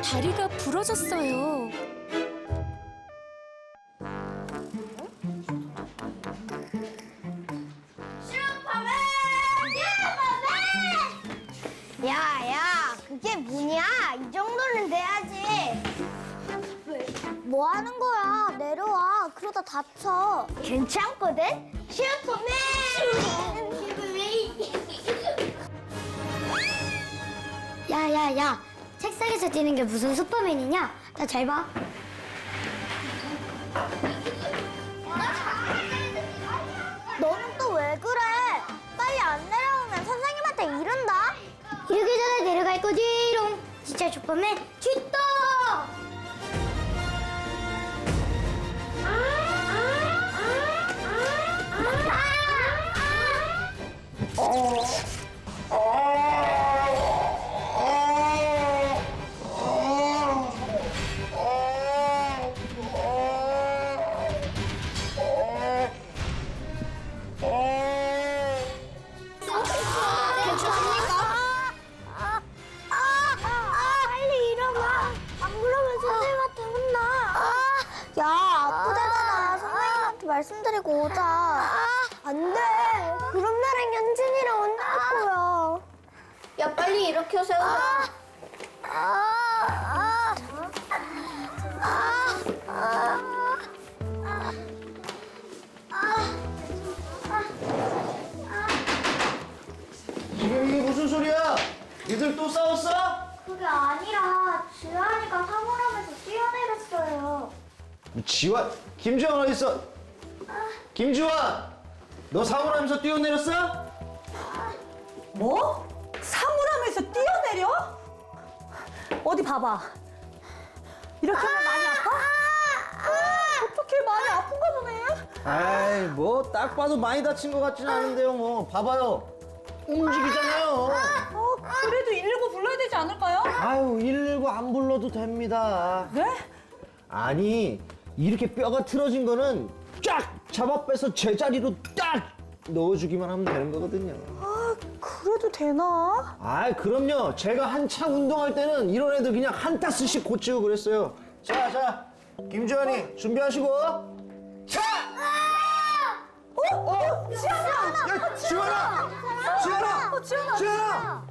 다리가 부러졌어요. 야, 그게 뭐냐? 이 정도는 돼야지. 뭐 하는 거야? 내려와. 그러다 다쳐. 괜찮거든? 슈퍼맨! 야. 책상에서 뛰는 게 무슨 슈퍼맨이냐? 나 잘 봐. 너는 또 왜 그래? 빨리 안 내려오면 선생님한테 이른다. 이러기 전에 내려갈 거지롱. 진짜 슈퍼맨 출동! 빨리 일어나. 안 그러면 선생님한테 혼나. 야, 아프다잖아. 선생님한테 말씀드리고 오자. 안 돼. 그럼 나랑 현진이랑 혼날 거야. 야, 빨리 일으켜 세우자. 이게 무슨 소리야? 니들 또 싸웠어? 그게 아니라 지환이가 사물함에서 뛰어내렸어요. 지환, 김지환 어디 있어? 김지환, 너 사물함에서 뛰어내렸어? 뭐? 사물함에서 뛰어내려? 어디 봐봐. 이렇게 하면 많이 아파? 어떻게 많이 아픈가 보네. 아이, 뭐 딱 봐도 많이 다친 것 같지는 않은데요. 뭐 봐봐요, 움직이잖아요. 그래도 119 불러야 되지 않을까요? 아유, 119 안 불러도 됩니다. 네? 아니, 이렇게 뼈가 틀어진 거는 쫙 잡아 빼서 제자리로 딱 넣어주기만 하면 되는 거거든요. 그래도 되나? 아, 그럼요. 제가 한창 운동할 때는 이런 애들 그냥 한 타스씩 고치고 그랬어요. 자, 김주환이 준비하시고. 자! 지현아! 야, 지환아! 지환아! 지현아! 지환아!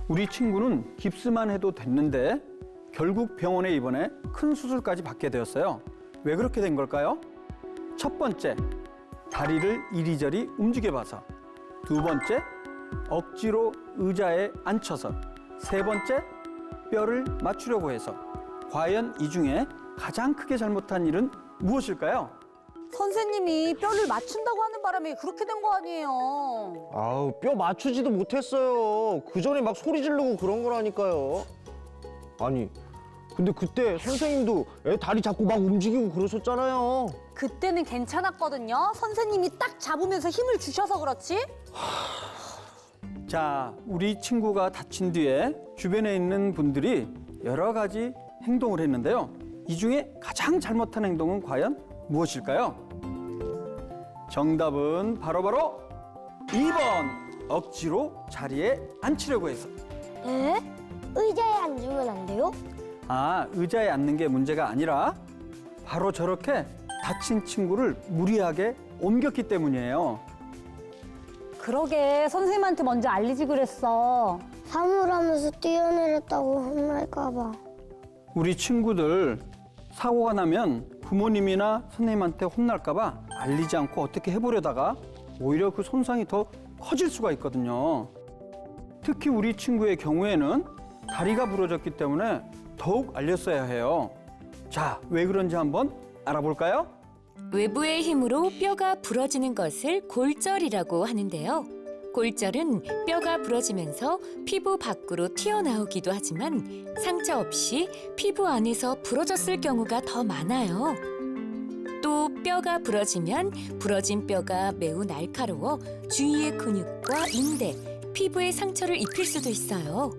우리 친구는 깁스만 해도 됐는데 결국 병원에 입원해 큰 수술까지 받게 되었어요. 왜 그렇게 된 걸까요? 첫 번째, 다리를 이리저리 움직여봐서. 두 번째, 억지로 의자에 앉혀서. 세 번째, 뼈를 맞추려고 해서. 과연 이 중에 가장 크게 잘못한 일은 무엇일까요? 선생님이 뼈를 맞춘다고 하는 바람에 그렇게 된 거 아니에요. 아우, 뼈 맞추지도 못했어요. 그 전에 막 소리 지르고 그런 거라니까요. 아니, 근데 그때 선생님도 애 다리 잡고 막 움직이고 그러셨잖아요. 그때는 괜찮았거든요. 선생님이 딱 잡으면서 힘을 주셔서 그렇지. 자, 우리 친구가 다친 뒤에 주변에 있는 분들이 여러 가지 행동을 했는데요. 이 중에 가장 잘못한 행동은 과연 무엇일까요? 정답은 바로 2번. 억지로 자리에 앉히려고 해서. 에? 의자에 앉으면 안 돼요? 아, 의자에 앉는 게 문제가 아니라 바로 저렇게 다친 친구를 무리하게 옮겼기 때문이에요. 그러게 선생님한테 먼저 알리지 그랬어. 사물함에서 뛰어내렸다고 혼날까 봐. 우리 친구들 사고가 나면 부모님이나 선생님한테 혼날까 봐 알리지 않고 어떻게 해보려다가 오히려 그 손상이 더 커질 수가 있거든요. 특히 우리 친구의 경우에는 다리가 부러졌기 때문에 더욱 알렸어야 해요. 자, 왜 그런지 한번 알아볼까요? 외부의 힘으로 뼈가 부러지는 것을 골절이라고 하는데요. 골절은 뼈가 부러지면서 피부 밖으로 튀어나오기도 하지만 상처 없이 피부 안에서 부러졌을 경우가 더 많아요. 또 뼈가 부러지면 부러진 뼈가 매우 날카로워 주위의 근육과 인대, 피부에 상처를 입힐 수도 있어요.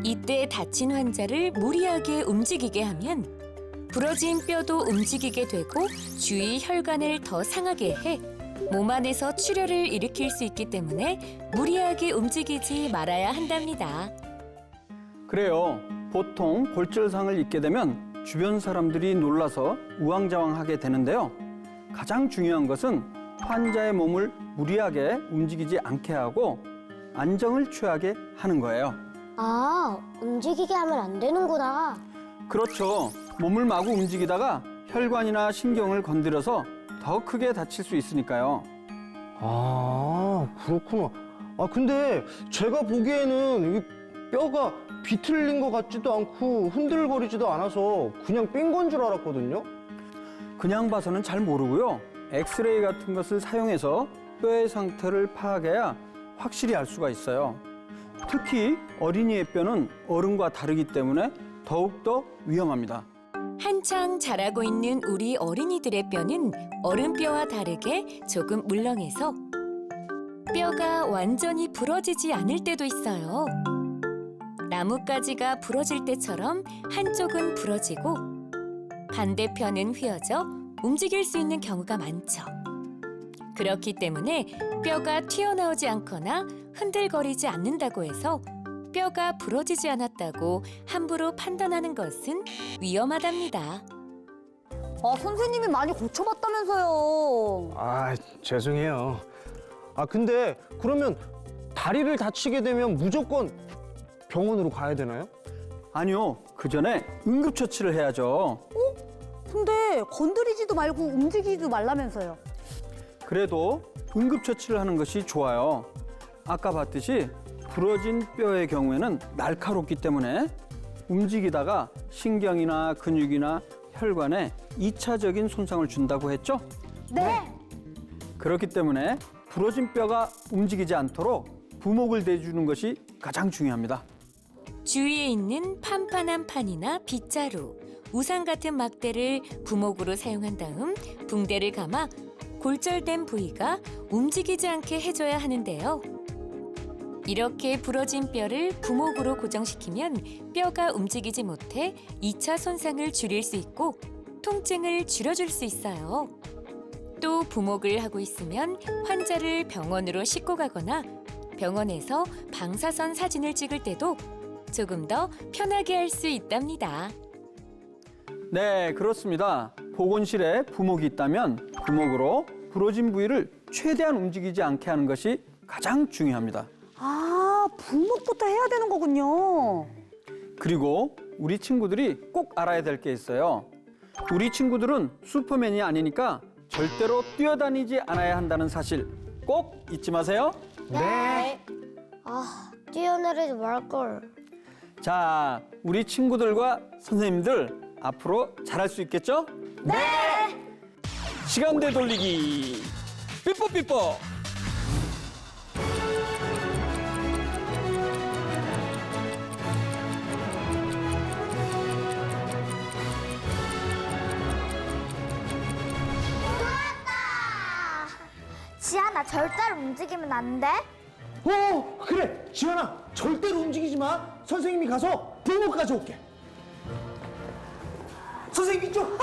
이때 다친 환자를 무리하게 움직이게 하면 부러진 뼈도 움직이게 되고 주위 혈관을 더 상하게 해 몸 안에서 출혈을 일으킬 수 있기 때문에 무리하게 움직이지 말아야 한답니다. 그래요. 보통 골절상을 입게 되면 주변 사람들이 놀라서 우왕좌왕하게 되는데요. 가장 중요한 것은 환자의 몸을 무리하게 움직이지 않게 하고 안정을 취하게 하는 거예요. 아, 움직이게 하면 안 되는구나. 그렇죠. 몸을 마구 움직이다가 혈관이나 신경을 건드려서 더 크게 다칠 수 있으니까요. 아, 그렇구나. 아, 근데 제가 보기에는 이 뼈가 비틀린 것 같지도 않고 흔들거리지도 않아서 그냥 삔 건 줄 알았거든요. 그냥 봐서는 잘 모르고요. 엑스레이 같은 것을 사용해서 뼈의 상태를 파악해야 확실히 알 수가 있어요. 특히 어린이의 뼈는 어른과 다르기 때문에 더욱더 위험합니다. 한창 자라고 있는 우리 어린이들의 뼈는 어른 뼈와 다르게 조금 물렁해서 뼈가 완전히 부러지지 않을 때도 있어요. 나뭇가지가 부러질 때처럼 한쪽은 부러지고 반대편은 휘어져 움직일 수 있는 경우가 많죠. 그렇기 때문에 뼈가 튀어나오지 않거나 흔들거리지 않는다고 해서 뼈가 부러지지 않았다고 함부로 판단하는 것은 위험하답니다. 아, 선생님이 많이 고쳐봤다면서요. 아, 죄송해요. 아, 근데 그러면 다리를 다치게 되면 무조건 병원으로 가야 되나요? 아니요. 그 전에 응급처치를 해야죠. 근데 건드리지도 말고 움직이지도 말라면서요. 그래도 응급처치를 하는 것이 좋아요. 아까 봤듯이 부러진 뼈의 경우에는 날카롭기 때문에 움직이다가 신경이나 근육이나 혈관에 2차적인 손상을 준다고 했죠? 네. 그렇기 때문에 부러진 뼈가 움직이지 않도록 부목을 대주는 것이 가장 중요합니다. 주위에 있는 판판한 판이나 빗자루, 우산 같은 막대를 부목으로 사용한 다음 붕대를 감아 골절된 부위가 움직이지 않게 해줘야 하는데요. 이렇게 부러진 뼈를 부목으로 고정시키면 뼈가 움직이지 못해 2차 손상을 줄일 수 있고 통증을 줄여줄 수 있어요. 또 부목을 하고 있으면 환자를 병원으로 싣고 가거나 병원에서 방사선 사진을 찍을 때도 조금 더 편하게 할 수 있답니다. 네, 그렇습니다. 보건실에 부목이 있다면 부목으로 부러진 부위를 최대한 움직이지 않게 하는 것이 가장 중요합니다. 아, 부목부터 해야 되는 거군요. 그리고 우리 친구들이 꼭 알아야 될 게 있어요. 우리 친구들은 슈퍼맨이 아니니까 절대로 뛰어다니지 않아야 한다는 사실 꼭 잊지 마세요. 네. 아, 뛰어내리지 말걸. 자, 우리 친구들과 선생님들 앞으로 잘할 수 있겠죠? 네! 시간대 돌리기 삐뽀삐뽀. 지아나, 절대로 움직이면 안 돼. 그래. 지현아, 절대로 움직이지 마. 선생님이 가서 부목 가져올게. 선생님 이쪽으로.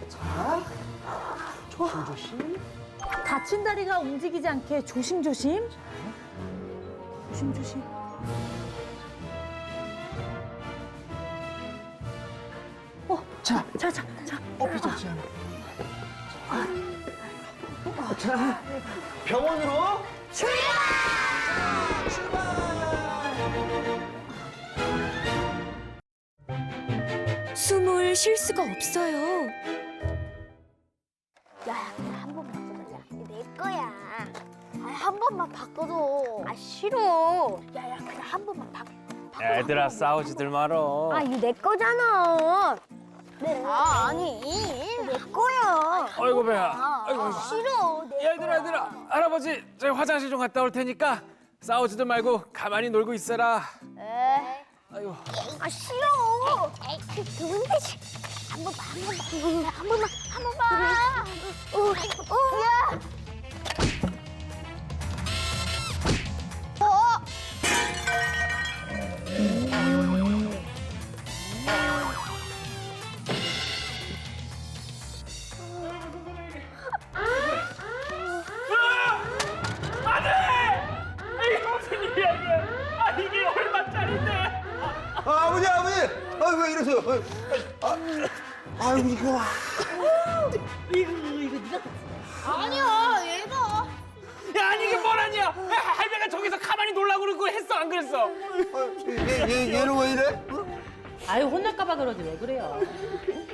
자, 조심. 다친 다리가 움직이지 않게 조심조심. 조심조심. 자, 자. 엎이자 지현아. 자, 병원으로 숨을 쉴 수가 없어요. 야, 그냥 한 번만 바꿔보자. 이거 내 거야. 한 번만 바꿔줘. 아, 싫어. 야, 그냥 한 번만 바꿔. 애들아 싸우지들 말어. 아, 이거 내 거잖아. 네. 아니, 내 거야. 아이고 배야. 아이고. 싫어. 내 얘들아. 할아버지 저희 화장실 좀 갔다 올 테니까 싸우지들 말고 가만히 놀고 있어라. 에. 아이고. 아, 싫어. 좋은데 한 번만. 야. 아이고 이거. 아니야, 얘가. 야, 아니 이게 뭘 아니야? 할배가 저기서 가만히 놀라고 그러고 했어, 안 그랬어? 얘는 왜 이래? 아유 혼날까봐 그러지 왜 그래요?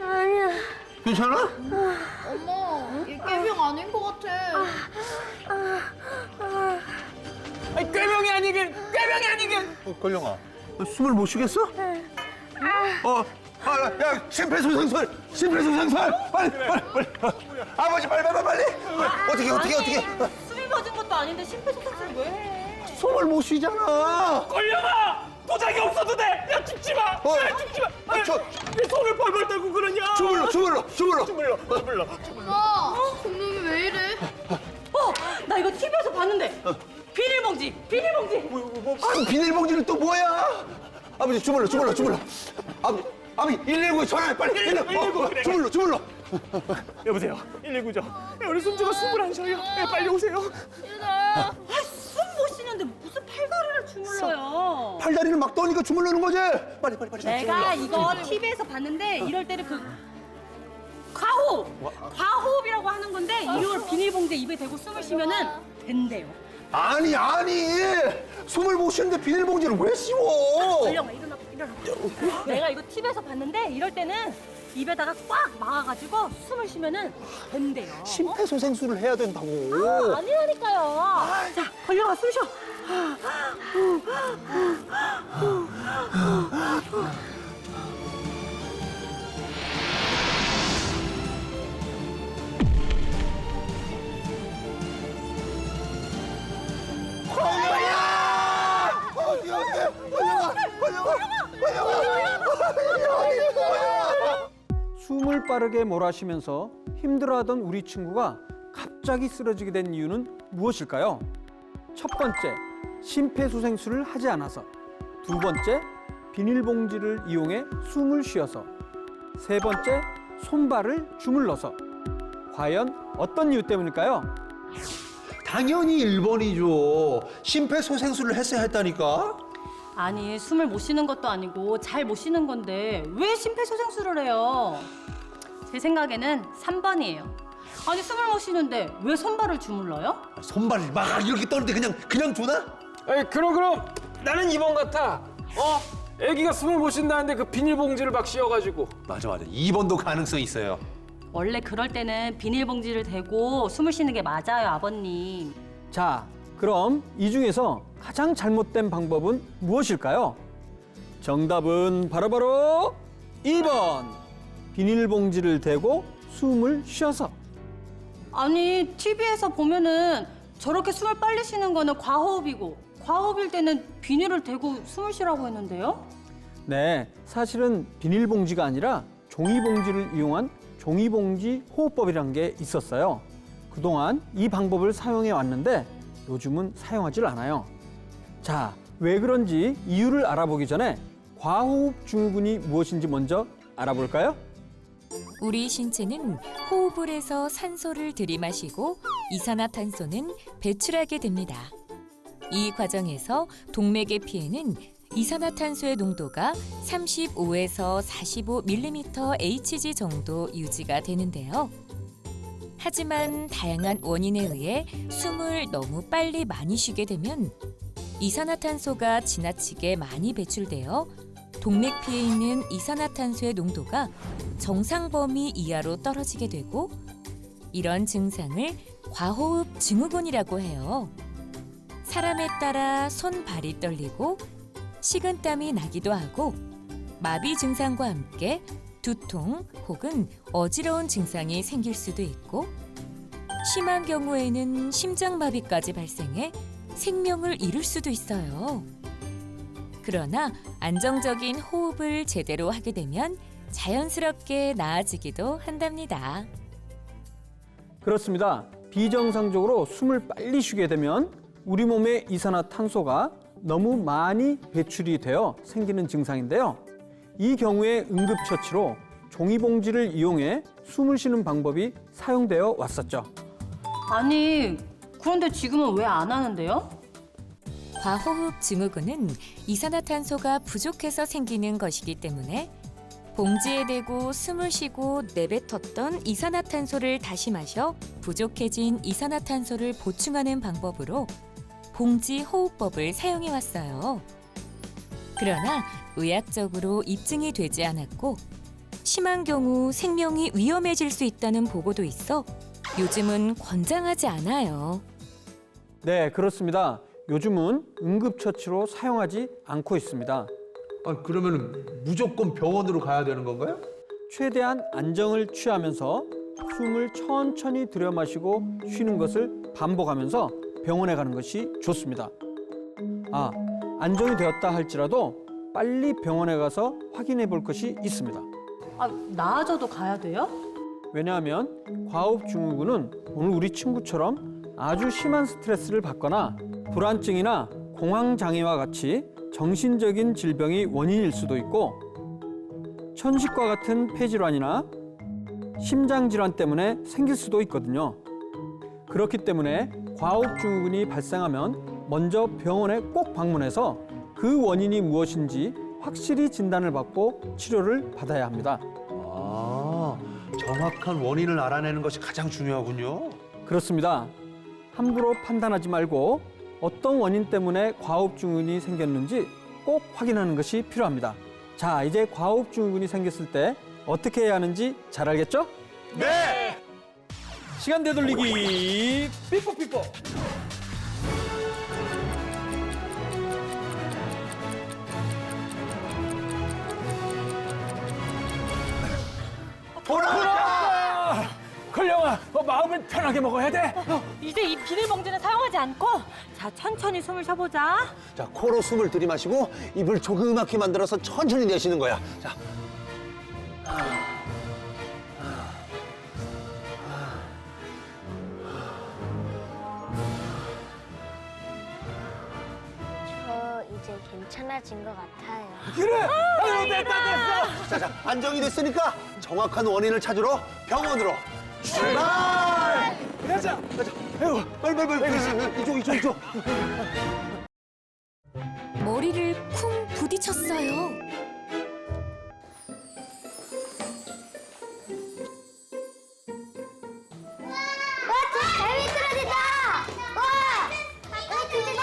아니야. 괜찮아? 엄마, 얘 깨병 아닌 것 같아. 아니, 꾀병이 아니긴. 걸령아, 너 숨을 못 쉬겠어? 야, 심폐소생술! 빨리! 아버지, 빨리! 어떻게? 숨이 멎은 것도 아닌데 심폐소생술을 왜 해? 숨을 못 쉬잖아! 걸려봐! 도장이 없어도 돼! 야, 죽지 마! 야, 죽지 마! 왜 손을 벌벌 떨고 그러냐? 주물러! 엄마, 공룡이 왜 이래? 나 이거 TV에서 봤는데 비닐봉지. 아니, 비닐봉지는 또 뭐야? 아버지, 주물러! 아버지, 119에 전화해, 빨리! 119! 그래. 주물러! 여보세요, 119죠. 우리 숨주가 숨을 안 쉬어요. 빨리 오세요. 숨 못 쉬는데 무슨 팔다리를 주물러요? 팔다리를 막 떠니까 주물르는 거지? 빨리. 내가 이거 TV에서 봤는데 이럴 때는 그 과호흡이라고 하는 건데 이걸 비닐봉지에 입에 대고 숨을 쉬면은 된대요. 아니! 숨을 못 쉬는데 비닐봉지를 왜 씌워? 걸려봐, 일어나. 내가 이거 TV에서 봤는데 이럴 때는 입에다가 꽉 막아가지고 숨을 쉬면은 된대요. 심폐소생술을 해야 된다고. 아니라니까요. 자, 걸려가 숨 쉬어. 숨을 빠르게 몰아쉬면서 힘들어하던 우리 친구가 갑자기 쓰러지게 된 이유는 무엇일까요? 첫 번째, 심폐소생술을 하지 않아서. 두 번째, 비닐봉지를 이용해 숨을 쉬어서. 세 번째, 손발을 주물러서. 과연 어떤 이유 때문일까요? 당연히 1번이죠. 심폐소생술을 했어야 했다니까. 아니, 숨을 못 쉬는 것도 아니고 잘 못 쉬는 건데 왜 심폐소생술을 해요? 제 생각에는 3번이에요. 아니, 숨을 못 쉬는데 왜 손발을 주물러요? 손발을 막 이렇게 떠는데 그냥 주나? 아니, 그럼 나는 2번 같아. 애기가 숨을 못 쉰다는데 그 비닐봉지를 막 씌워가지고. 맞아. 2번도 가능성이 있어요. 원래 그럴 때는 비닐봉지를 대고 숨을 쉬는 게 맞아요, 아버님. 자, 그럼 이 중에서 가장 잘못된 방법은 무엇일까요? 정답은 바로 2번. 비닐봉지를 대고 숨을 쉬어서. 아니, TV에서 보면은 저렇게 숨을 빨리 쉬는 거는 과호흡이고 과호흡일 때는 비닐을 대고 숨을 쉬라고 했는데요? 네, 사실은 비닐봉지가 아니라 종이봉지를 이용한 종이봉지 호흡법이란 게 있었어요. 그동안 이 방법을 사용해 왔는데 요즘은 사용하질 않아요. 자, 왜 그런지 이유를 알아보기 전에 과호흡 증후군이 무엇인지 먼저 알아볼까요? 우리 신체는 호흡을 해서 산소를 들이마시고 이산화탄소는 배출하게 됩니다. 이 과정에서 동맥의 피에는 이산화탄소의 농도가 35에서 45mg/Hg 정도 유지가 되는데요. 하지만 다양한 원인에 의해 숨을 너무 빨리 많이 쉬게 되면 이산화탄소가 지나치게 많이 배출되어 동맥 피에 있는 이산화탄소의 농도가 정상 범위 이하로 떨어지게 되고 이런 증상을 과호흡 증후군이라고 해요. 사람에 따라 손, 발이 떨리고 식은땀이 나기도 하고 마비 증상과 함께 두통 혹은 어지러운 증상이 생길 수도 있고 심한 경우에는 심장마비까지 발생해 생명을 잃을 수도 있어요. 그러나 안정적인 호흡을 제대로 하게 되면 자연스럽게 나아지기도 한답니다. 그렇습니다. 비정상적으로 숨을 빨리 쉬게 되면 우리 몸의 이산화탄소가 너무 많이 배출이 되어 생기는 증상인데요. 이 경우에 응급처치로 종이봉지를 이용해 숨을 쉬는 방법이 사용되어 왔었죠. 아니, 그런데 지금은 왜 안 하는데요? 과호흡 증후군은 이산화탄소가 부족해서 생기는 것이기 때문에 봉지에 대고 숨을 쉬고 내뱉었던 이산화탄소를 다시 마셔 부족해진 이산화탄소를 보충하는 방법으로 봉지 호흡법을 사용해 왔어요. 그러나 의학적으로 입증이 되지 않았고 심한 경우 생명이 위험해질 수 있다는 보고도 있어 요즘은 권장하지 않아요. 네, 그렇습니다. 요즘은 응급처치로 사용하지 않고 있습니다. 아, 그러면 무조건 병원으로 가야 되는 건가요? 최대한 안정을 취하면서 숨을 천천히 들여 마시고 쉬는 것을 반복하면서 병원에 가는 것이 좋습니다. 아, 안정이 되었다 할지라도 빨리 병원에 가서 확인해 볼 것이 있습니다. 아, 나아져도 가야 돼요? 왜냐하면 과호흡증후군은 오늘 우리 친구처럼 아주 심한 스트레스를 받거나 불안증이나 공황장애와 같이 정신적인 질병이 원인일 수도 있고 천식과 같은 폐질환이나 심장질환 때문에 생길 수도 있거든요. 그렇기 때문에 과호흡증후군이 발생하면 먼저 병원에 꼭 방문해서 그 원인이 무엇인지 확실히 진단을 받고 치료를 받아야 합니다. 아, 정확한 원인을 알아내는 것이 가장 중요하군요. 그렇습니다. 함부로 판단하지 말고 어떤 원인 때문에 과호흡증후군이 생겼는지 꼭 확인하는 것이 필요합니다. 자, 이제 과호흡증후군이 생겼을 때 어떻게 해야 하는지 잘 알겠죠? 네! 시간 되돌리기 삐뽀삐뽀. 걸령아, 마음을 편하게 먹어야 돼. 이제 이 비닐봉지는 사용하지 않고 자, 천천히 숨을 쉬어보자. 자, 코로 숨을 들이마시고 입을 조그맣게 만들어서 천천히 내쉬는 거야. 자, 저 이제 괜찮아진 것 같아요. 그래. 아유, 됐다. 자, 자, 안정이 됐으니까 정확한 원인을 찾으러 병원으로 출발! 가자. 아이고, 빨리. 이쪽. 머리를 쿵 부딪혔어요. 와, 진짜 잘 미끄러진다! 와! 진짜 미끄러진다!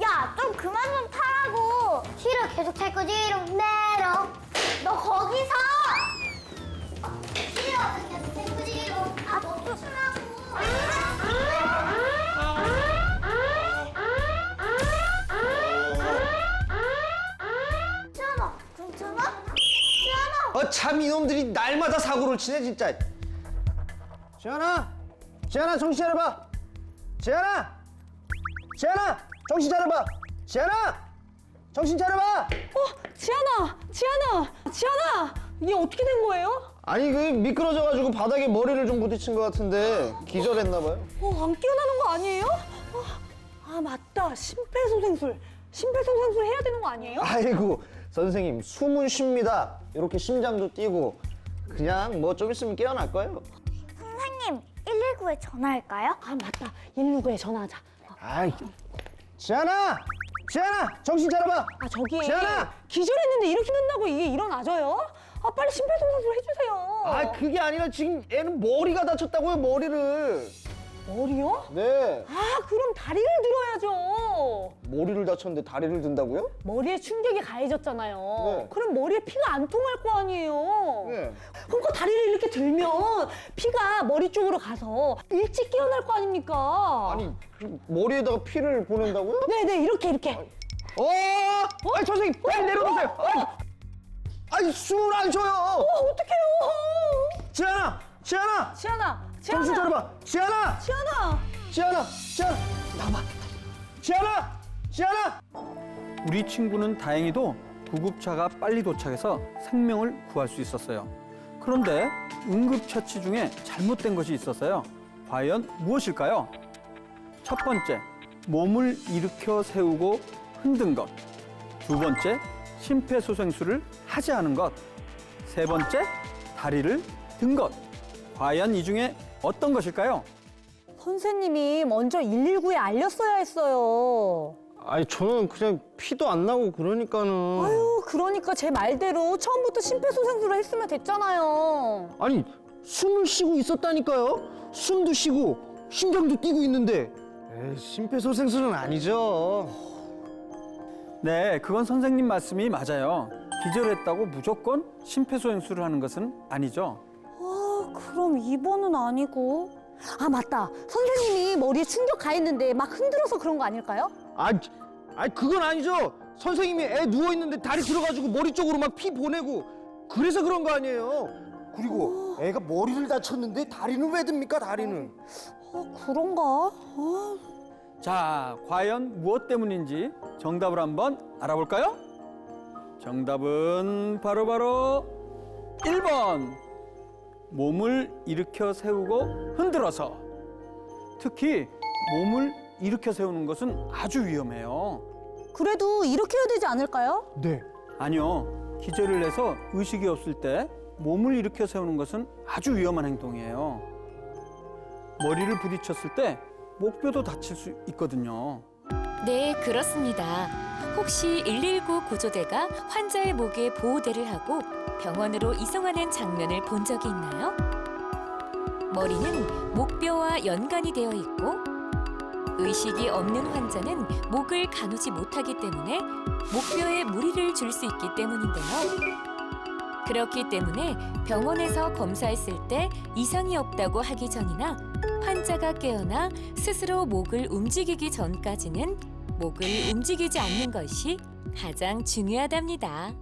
야, 좀 그만 좀 타라고! 싫어, 계속 탈 거지? 내려! 너 거기서! 싫어, 계속 탈 거지? 아, 너 조심하고! 지연아, 괜찮아? 지연아! 참 이놈들이 날마다 사고를 치네 진짜. 지연아 정신 차려봐. 지연아 정신 차려봐. 지연아 정신 차려봐. 지연아, 이게 어떻게 된 거예요? 아니 그 미끄러져가지고 바닥에 머리를 좀 부딪힌 것 같은데 기절했나봐요. 안 깨어나는 거 아니에요? 아, 맞다. 심폐소생술 해야 되는 거 아니에요? 아이고 선생님 숨은 쉽니다. 이렇게 심장도 뛰고 그냥 뭐 좀 있으면 깨어날 거예요. 선생님, 119에 전화할까요? 아, 맞다. 119에 전화하자. 아이 지연아 정신 차려봐. 아, 저기 지연아! 기절했는데 이렇게 된다고 이게 일어나져요? 아, 빨리 심폐소생술 해주세요. 아 그게 아니라 지금 애는 머리가 다쳤다고요. 머리를. 머리요? 네. 아, 그럼 다리를 들어야죠. 머리를 다쳤는데 다리를 든다고요? 머리에 충격이 가해졌잖아요. 네. 그럼 머리에 피가 안 통할 거 아니에요. 네. 그러니까 다리를 이렇게 들면 피가 머리 쪽으로 가서 일찍 깨어날 거 아닙니까? 아니 그 머리에다가 피를 보낸다고요? 네네, 이렇게. 아니 선생님 빨리 내려놓으세요. 아니 숨을 안 쉬어요. 어떡해요. 지연아 정신 차려봐. 지연아 나봐. 지연아 우리 친구는 다행히도 구급차가 빨리 도착해서 생명을 구할 수 있었어요. 그런데 응급처치 중에 잘못된 것이 있었어요. 과연 무엇일까요? 첫 번째, 몸을 일으켜 세우고 흔든 것. 두 번째, 심폐소생술을 하지 않은 것. 세 번째, 다리를 든 것. 과연 이 중에 어떤 것일까요? 선생님이 먼저 119에 알렸어야 했어요. 아니 저는 그냥 피도 안 나고 그러니까는. 아유, 그러니까 제 말대로 처음부터 심폐소생술을 했으면 됐잖아요. 아니 숨을 쉬고 있었다니까요. 숨도 쉬고 심장도 뛰고 있는데. 에이, 심폐소생술은 아니죠. 네, 그건 선생님 말씀이 맞아요. 기절했다고 무조건 심폐소생술을 하는 것은 아니죠. 아, 그럼 2번은 아니고. 아, 맞다. 선생님이 머리에 충격 가했는데 막 흔들어서 그런 거 아닐까요? 아니 그건 아니죠. 선생님이 애 누워 있는데 다리 들어가지고 머리 쪽으로 막 피 보내고 그래서 그런 거 아니에요. 그리고 애가 머리를 다쳤는데 다리는 왜 듭니까? 다리는. 그런가? 자, 과연 무엇 때문인지 정답을 한번 알아볼까요? 정답은 바로 1번. 몸을 일으켜 세우고 흔들어서. 특히 몸을 일으켜 세우는 것은 아주 위험해요. 그래도 이렇게 해야 되지 않을까요? 네. 아니요. 기절을 해서 의식이 없을 때 몸을 일으켜 세우는 것은 아주 위험한 행동이에요. 머리를 부딪혔을 때 목뼈도 다칠 수 있거든요. 네, 그렇습니다. 혹시 119 구조대가 환자의 목에 보호대를 하고 병원으로 이송하는 장면을 본 적이 있나요? 머리는 목뼈와 연관이 되어 있고 의식이 없는 환자는 목을 가누지 못하기 때문에 목뼈에 무리를 줄 수 있기 때문인데요. 그렇기 때문에 병원에서 검사했을 때 이상이 없다고 하기 전이나 환자가 깨어나 스스로 목을 움직이기 전까지는 목을 움직이지 않는 것이 가장 중요하답니다.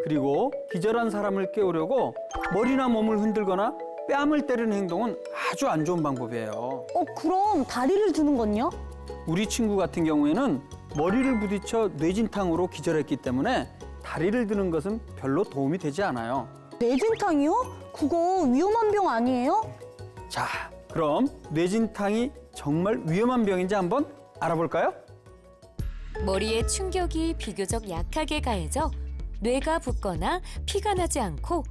그리고 기절한 사람을 깨우려고 머리나 몸을 흔들거나 뺨을 때리는 행동은 아주 안 좋은 방법이에요. 그럼 다리를 드는 건요? 우리 친구 같은 경우에는 머리를 부딪혀 뇌진탕으로 기절했기 때문에 다리를 드는 것은 별로 도움이 되지 않아요. 뇌진탕이요? 그거 위험한 병 아니에요? 자, 그럼 뇌진탕이 정말 위험한 병인지 한번 알아볼까요? 머리에 충격이 비교적 약하게 가해져 뇌가 붓거나 피가 나지 않고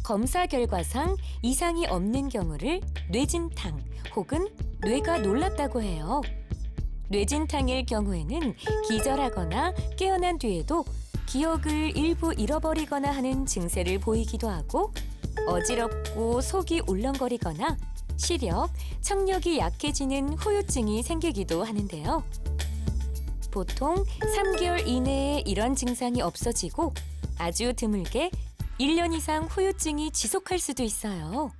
검사 결과상 이상이 없는 경우를 뇌진탕 혹은 뇌가 놀랐다고 해요. 뇌진탕일 경우에는 기절하거나 깨어난 뒤에도 기억을 일부 잃어버리거나 하는 증세를 보이기도 하고 어지럽고 속이 울렁거리거나 시력, 청력이 약해지는 후유증이 생기기도 하는데요. 보통 3개월 이내에 이런 증상이 없어지고 아주 드물게 1년 이상 후유증이 지속할 수도 있어요.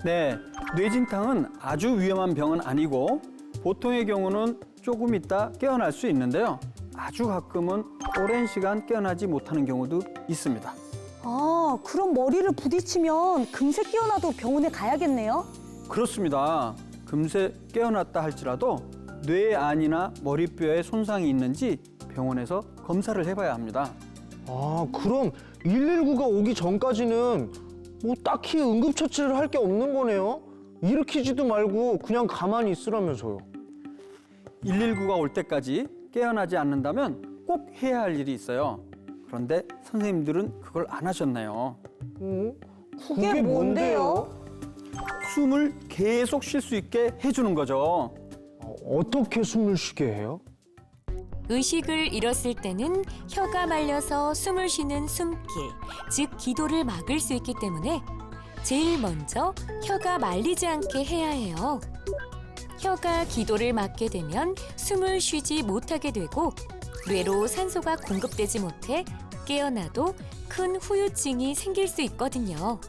네, 뇌진탕은 아주 위험한 병은 아니고 보통의 경우는 조금 있다 깨어날 수 있는데요. 아주 가끔은 오랜 시간 깨어나지 못하는 경우도 있습니다. 아, 그럼 머리를 부딪히면 금세 깨어나도 병원에 가야겠네요? 그렇습니다. 금세 깨어났다 할지라도 뇌 안이나 머리뼈에 손상이 있는지 병원에서 검사를 해봐야 합니다. 아, 그럼 119가 오기 전까지는 뭐 딱히 응급처치를 할 게 없는 거네요? 일으키지도 말고 그냥 가만히 있으라면서요. 119가 올 때까지 깨어나지 않는다면 꼭 해야 할 일이 있어요. 그런데 선생님들은 그걸 안 하셨나요? 그게 뭔데요? 숨을 계속 쉴 수 있게 해주는 거죠. 어떻게 숨을 쉬게 해요? 의식을 잃었을 때는 혀가 말려서 숨을 쉬는 숨길, 즉 기도를 막을 수 있기 때문에 제일 먼저 혀가 말리지 않게 해야 해요. 혀가 기도를 막게 되면 숨을 쉬지 못하게 되고 뇌로 산소가 공급되지 못해 깨어나도 큰 후유증이 생길 수 있거든요.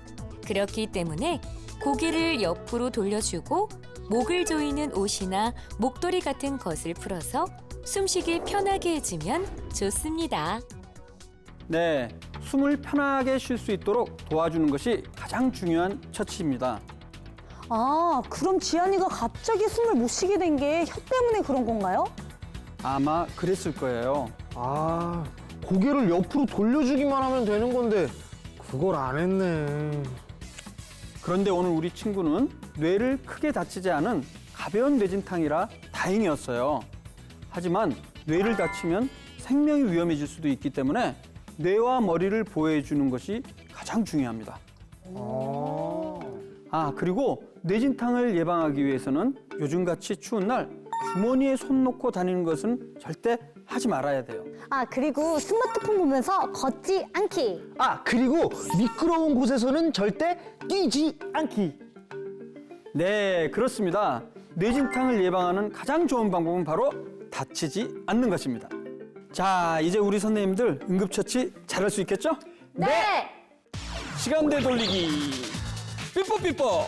그렇기 때문에 고개를 옆으로 돌려주고 목을 조이는 옷이나 목도리 같은 것을 풀어서 숨쉬기 편하게 해주면 좋습니다. 네, 숨을 편하게 쉴 수 있도록 도와주는 것이 가장 중요한 처치입니다. 아, 그럼 지안이가 갑자기 숨을 못 쉬게 된 게 혀 때문에 그런 건가요? 아마 그랬을 거예요. 아, 고개를 옆으로 돌려주기만 하면 되는 건데 그걸 안 했네. 그런데 오늘 우리 친구는 뇌를 크게 다치지 않은 가벼운 뇌진탕이라 다행이었어요. 하지만 뇌를 다치면 생명이 위험해질 수도 있기 때문에 뇌와 머리를 보호해 주는 것이 가장 중요합니다. 그리고 뇌진탕을 예방하기 위해서는 요즘같이 추운 날 주머니에 손 놓고 다니는 것은 절대 하지 말아야 돼요. 아, 그리고 스마트폰 보면서 걷지 않기. 아, 그리고 미끄러운 곳에서는 절대 뛰지 않기. 네, 그렇습니다. 뇌진탕을 예방하는 가장 좋은 방법은 바로 다치지 않는 것입니다. 자, 이제 우리 선생님들 응급처치 잘할 수 있겠죠? 네. 시간대 돌리기 삐뽀삐뽀.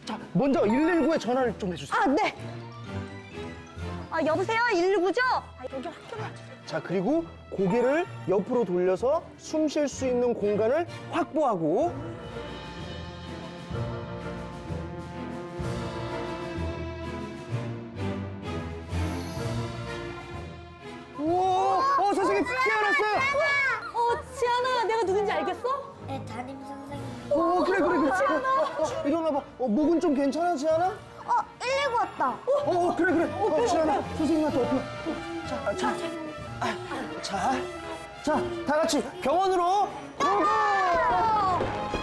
자, 먼저 119에 전화를 좀 해주세요. 아, 네. 아, 여보세요? 119죠? 아, 여기 확인해 주세요. 자, 그리고 고개를 옆으로 돌려서 숨 쉴 수 있는 공간을 확보하고 오, 선생님 깨어났어요. 지안아, 내가 누군지 알겠어? 네, 담임 선생님. 그래. 일어나봐. 목은 좀 괜찮아, 지안아? 119 왔다. 그래. 지안아, 선생님한테 어필. 자, 다 같이 병원으로 고고!